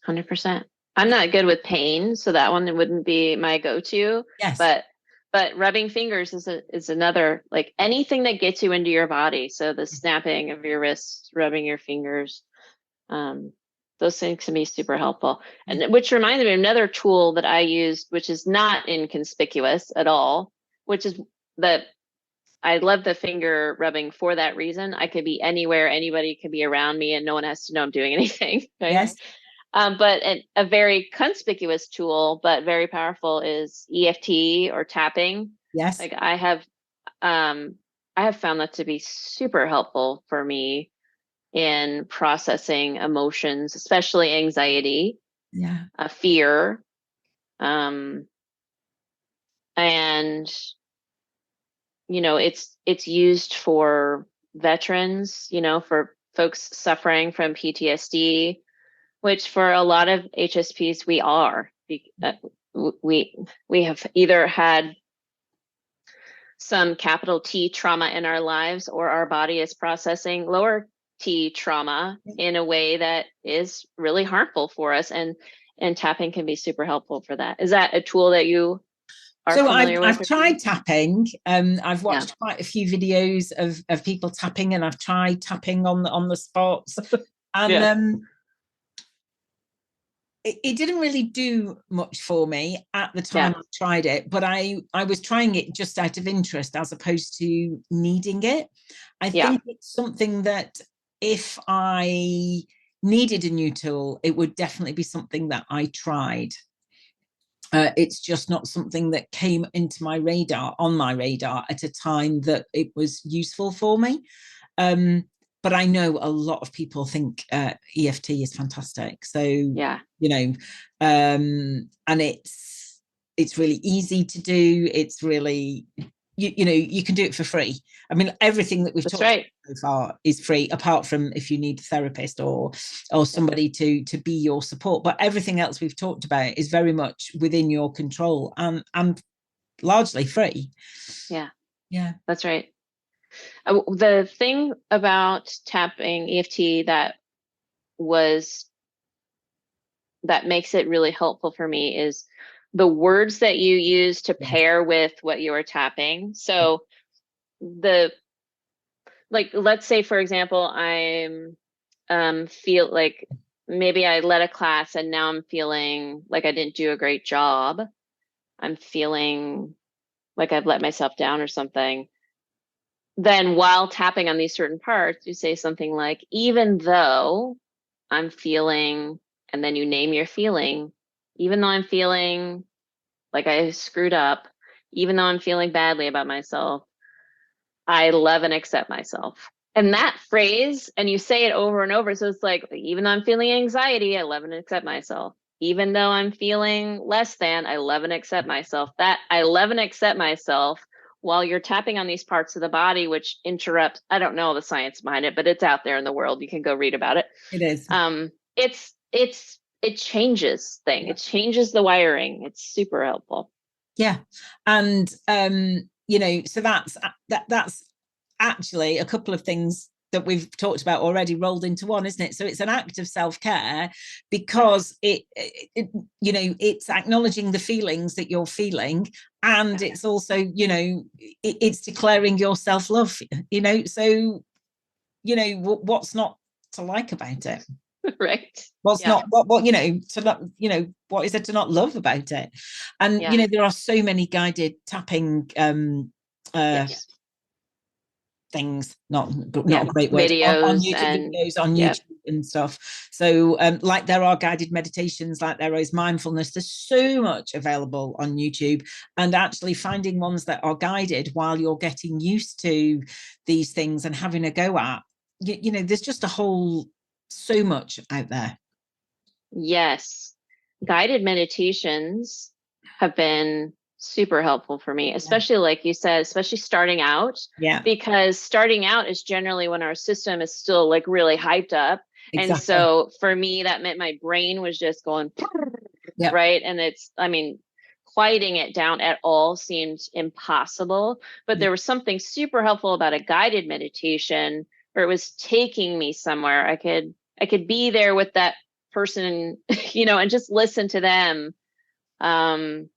100%. I'm not good with pain, so that one wouldn't be my go-to. Yes. But rubbing fingers is another, like anything that gets you into your body. So the snapping of your wrists, rubbing your fingers, those things can be super helpful. And which reminds me of another tool that I used, which is not inconspicuous at all, which is that I love the finger rubbing for that reason. I could be anywhere, anybody could be around me, and no one has to know I'm doing anything. Right? Yes. But a very conspicuous tool, but very powerful, is EFT or tapping. Yes. Like I have found that to be super helpful for me in processing emotions, especially anxiety, fear, and it's used for veterans, for folks suffering from PTSD, which for a lot of HSPs we are. We have either had some capital T trauma in our lives, or our body is processing lower T trauma in a way that is really harmful for us, and tapping can be super helpful for that. Is that a tool that you are familiar with? I've tried tapping. I've watched quite a few videos of people tapping, and I've tried tapping on the spots, and it didn't really do much for me at the time I tried it, but I was trying it just out of interest as opposed to needing it. I think it's something that if I needed a new tool, it would definitely be something that I tried. It's just not something that came into my radar, at a time that it was useful for me. But I know a lot of people think EFT is fantastic. So, and it's really easy to do. It's really, you can do it for free. I mean, everything that we've talked about so far is free, apart from if you need a therapist or somebody to be your support. But everything else we've talked about is very much within your control and largely free. Yeah, that's right. The thing about tapping EFT that makes it really helpful for me is the words that you use to pair with what you are tapping. So let's say, for example, I'm feel like maybe I led a class and now I'm feeling like I didn't do a great job. I'm feeling like I've let myself down or something. Then while tapping on these certain parts, you say something like, even though I'm feeling, and then you name your feeling, even though I'm feeling like I screwed up, even though I'm feeling badly about myself, I love and accept myself. And that phrase, and you say it over and over. So it's like, even though I'm feeling anxiety, I love and accept myself. Even though I'm feeling less than, I love and accept myself. That I love and accept myself while you're tapping on these parts of the body, which interrupts, I don't know the science behind it, but it's out there in the world. You can go read about it. It is. It changes things. It changes the wiring. It's super helpful. Yeah. And, so that's actually a couple of things that we've talked about already rolled into one, isn't it? So it's an act of self-care because it's acknowledging the feelings that you're feeling, and it's also, it's declaring your self-love, so, what's not to like about it? Right. What's not what to not, what is there to not love about it? And there are so many guided tapping things, not a great word, videos on YouTube, videos on YouTube and stuff. So like there are guided meditations, like there is mindfulness. There's so much available on YouTube, and actually finding ones that are guided while you're getting used to these things and having a go at, there's just so much out there. Yes. Guided meditations have been super helpful for me, especially like you said, especially starting out. Yeah. Because starting out is generally when our system is still like really hyped up. Exactly. And so for me, that meant my brain was just going, right? And quieting it down at all seemed impossible. But there was something super helpful about a guided meditation where it was taking me somewhere. I could be there with that person, and just listen to them. I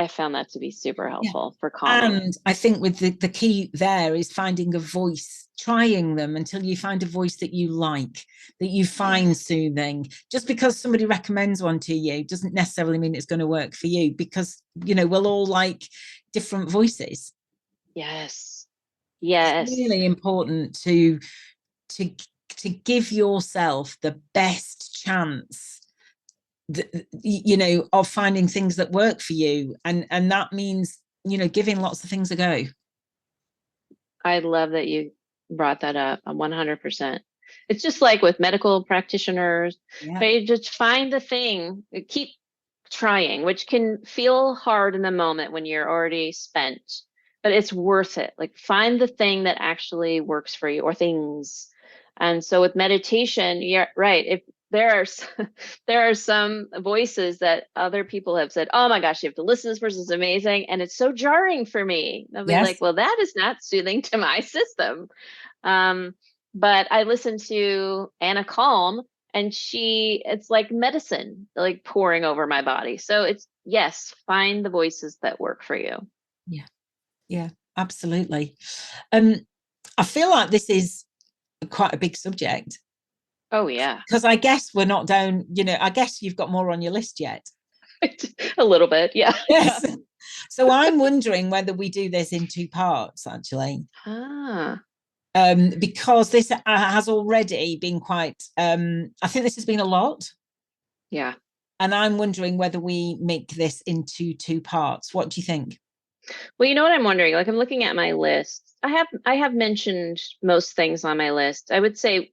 found that to be super helpful for calming. And I think with the key there is finding a voice, trying them until you find a voice that you like, that you find soothing. Just because somebody recommends one to you doesn't necessarily mean it's going to work for you, because, we'll all like different voices. Yes. It's really important to give yourself the best chance of finding things that work for you, and that means giving lots of things a go. I love that you brought that up. 100%. It's just like with medical practitioners, they just find the thing, keep trying, which can feel hard in the moment when you're already spent, but it's worth it. Like, find the thing that actually works for you, or things. And so with meditation, you're right. If there are some voices that other people have said, oh my gosh, you have to listen to this person, is amazing. And it's so jarring for me. I'll be like, well, that is not soothing to my system. But I listened to Anna Calm, and it's like medicine, like pouring over my body. So it's, find the voices that work for you. Yeah, absolutely. I feel like this is quite a big subject. Oh yeah. Because I guess we're not down, I guess you've got more on your list yet. A little bit, yeah. Yes. So I'm wondering whether we do this in 2 parts, actually. Because this has already been quite, I think this has been a lot. Yeah. And I'm wondering whether we make this into 2 parts. What do you think? Well, you know what I'm wondering? Like, I'm looking at my list. I have mentioned most things on my list. I would say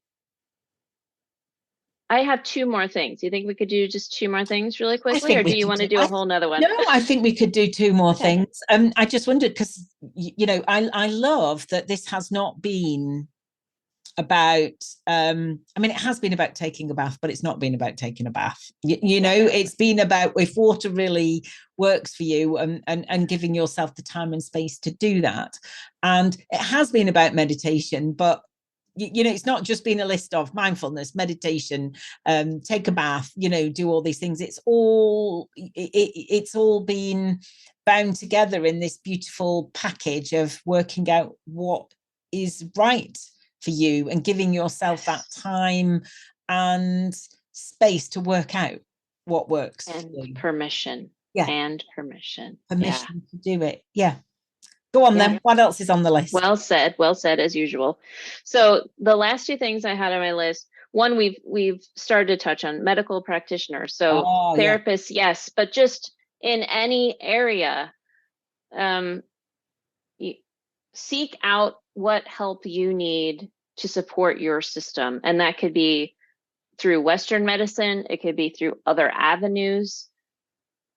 I have two more things. You think we could do just two more things really I quickly, or think do we you could want to do, do a whole nother one? no, I think we could do two more Okay. things. I just wondered because, you know, I love that this has not been about I mean, it has been about taking a bath, but it's not been about taking a bath. You know, it's been about if water really works for you, and giving yourself the time and space to do that. And it has been about meditation, but you know, it's not just been a list of mindfulness, meditation, take a bath, you know, do all these things. It's all it's all been bound together in this beautiful package of working out what is right for you and giving yourself that time and space to work out what works And for you. permission. Yeah. And permission. Permission to do it. Yeah. Go on then. What else is on the list? Well said as usual. So the last two things I had on my list, one we've started to touch on, medical practitioners. So therapists, yes, but just in any area, seek out what help you need to support your system. And that could be through Western medicine, it could be through other avenues.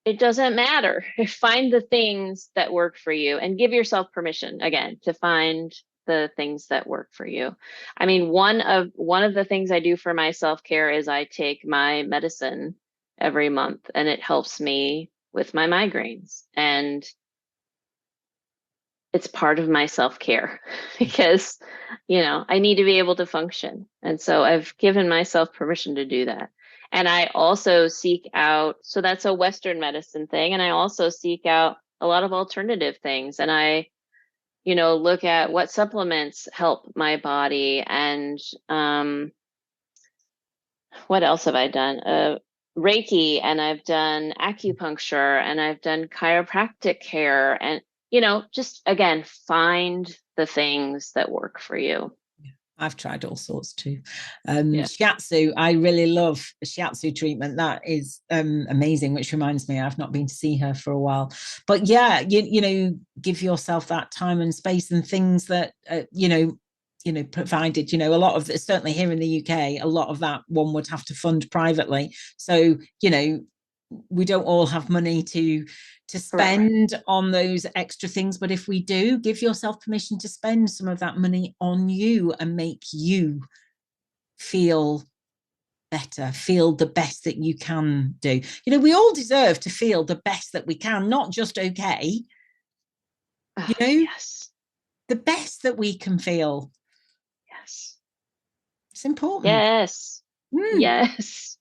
It doesn't matter. Find the things that work for you and give yourself permission again to find the things that work for you. I mean, one of the things I do for my self-care is I take my medicine every month, and it helps me with my migraines. And it's part of my self-care because, you know, I need to be able to function. And so I've given myself permission to do that. And I also seek out, so that's a Western medicine thing. And I also seek out a lot of alternative things. And I, you know, look at what supplements help my body. And what else have I done? Reiki, and I've done acupuncture, and I've done chiropractic care. And, you know, just again, find the things that work for you. I've tried all sorts too. Shiatsu, I really love shiatsu treatment. That is amazing, which reminds me, I've not been to see her for a while. But yeah, you know, give yourself that time and space and things that, you know, provided, you know, a lot of this, certainly here in the UK, a lot of that one would have to fund privately. So, you know, we don't all have money to spend on those extra things, but if we do, give yourself permission to spend some of that money on you and make you feel better, feel the best that you can do. You know, we all deserve to feel the best that we can, not just okay. You know, yes, the best that we can feel. yes, it's important. Yes. Yes.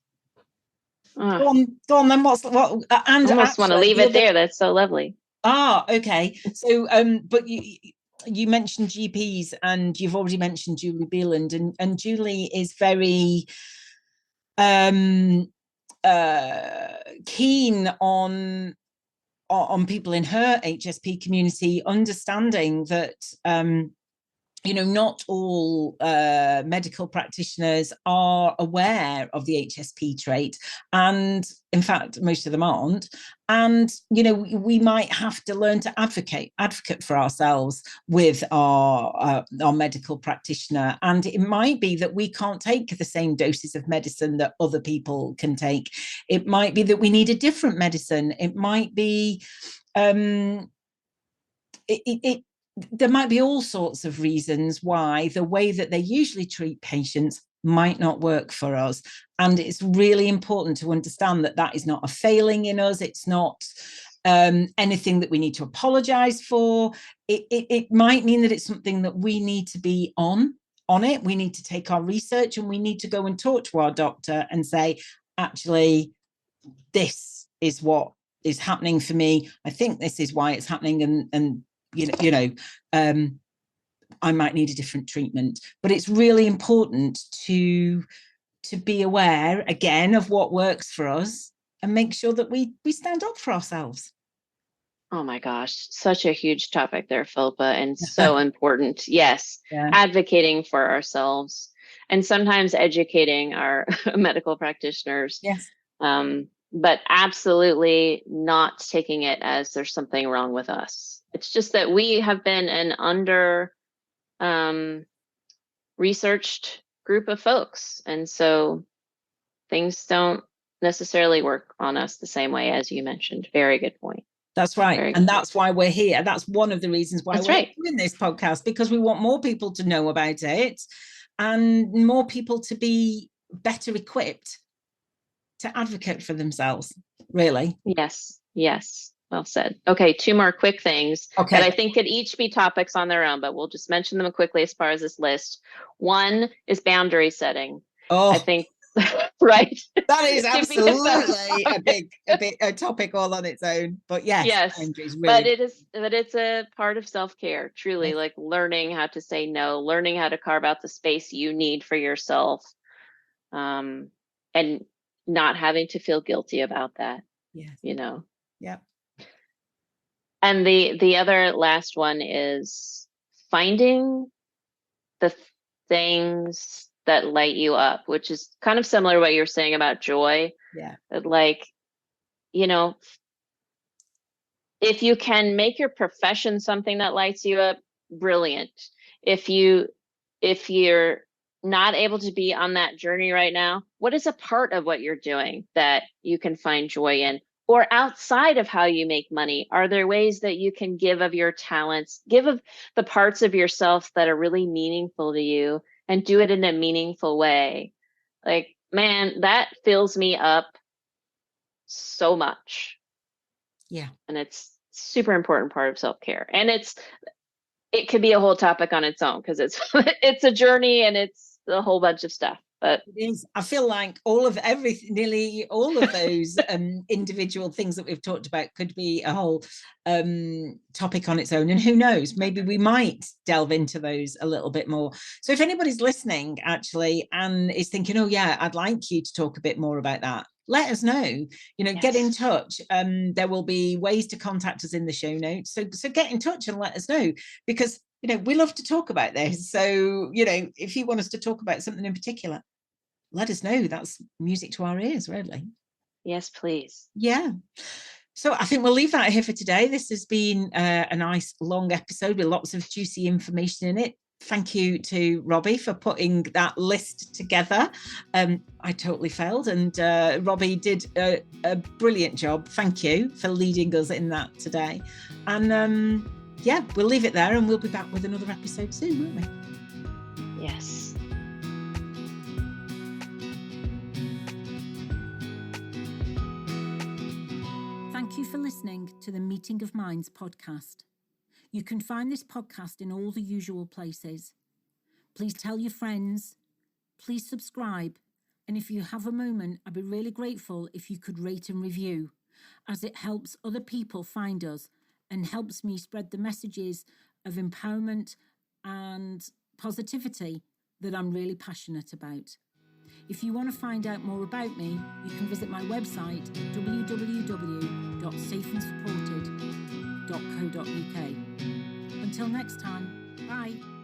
Go on then. What's what? And I almost want to leave it there. That's so lovely. Okay. So, but you mentioned GPs, and you've already mentioned Julie Beeland, and Julie is very keen on people in her HSP community understanding that you know, not all medical practitioners are aware of the HSP trait. And in fact, most of them aren't. And, you know, we might have to learn to advocate for ourselves with our medical practitioner. And it might be that we can't take the same doses of medicine that other people can take. It might be that we need a different medicine. It might be, there might be all sorts of reasons why the way that they usually treat patients might not work for us. And it's really important to understand that that is not a failing in us. It's not anything that we need to apologize for. It might mean that it's something that we need to be on it. We need to take our research, and we need to go and talk to our doctor and say, actually, this is what is happening for me. I think this is why it's happening. And you know, I might need a different treatment. But it's really important to be aware again of what works for us and make sure that we stand up for ourselves. Oh my gosh, such a huge topic there, Philippa, and so important. Yes, advocating for ourselves and sometimes educating our medical practitioners. Yes. But absolutely not taking it as there's something wrong with us. It's just that we have been an under researched group of folks. And so things don't necessarily work on us the same way as you mentioned. Very good point. That's right. And that's why we're here. That's one of the reasons why we're doing this podcast, because we want more people to know about it and more people to be better equipped to advocate for themselves, really. Yes. Well said. Okay, 2 more quick things that I think could each be topics on their own, but we'll just mention them quickly as far as this list. One is boundary setting. I think right. That is absolutely a topic all on its own. But yes, boundaries, really. But it's a part of self-care, truly, like learning how to say no, learning how to carve out the space you need for yourself, and not having to feel guilty about that. You know. Yeah. And the other last one is finding the things that light you up, which is kind of similar to what you're saying about joy. Yeah. Like, you know, if you can make your profession something that lights you up, brilliant. If you're not able to be on that journey right now, what is a part of what you're doing that you can find joy in? Or outside of how you make money, are there ways that you can give of your talents, give of the parts of yourself that are really meaningful to you, and do it in a meaningful way? Like, man, that fills me up so much. Yeah. And it's super important part of self-care. And it could be a whole topic on its own, because it's a journey and it's a whole bunch of stuff. But it is. I feel like nearly all of those individual things that we've talked about could be a whole topic on its own. And who knows, maybe we might delve into those a little bit more. So if anybody's listening actually and is thinking, oh yeah, I'd like you to talk a bit more about that, let us know, get in touch. There will be ways to contact us in the show notes. So get in touch and let us know, because we love to talk about this. So, if you want us to talk about something in particular, let us know. That's music to our ears, really. Yes, please. Yeah. So I think we'll leave that here for today. This has been a nice long episode with lots of juicy information in it. Thank you to Robbie for putting that list together. I totally failed, and Robbie did a brilliant job. Thank you for leading us in that today. And yeah, we'll leave it there, and we'll be back with another episode soon, won't we? Yes. Thank you for listening to the Meeting of Minds podcast. You can find this podcast in all the usual places. Please tell your friends. Please subscribe. And if you have a moment, I'd be really grateful if you could rate and review, as it helps other people find us and helps me spread the messages of empowerment and positivity that I'm really passionate about. If you want to find out more about me, you can visit my website, www.safeandsupported.co.uk. Until next time, bye.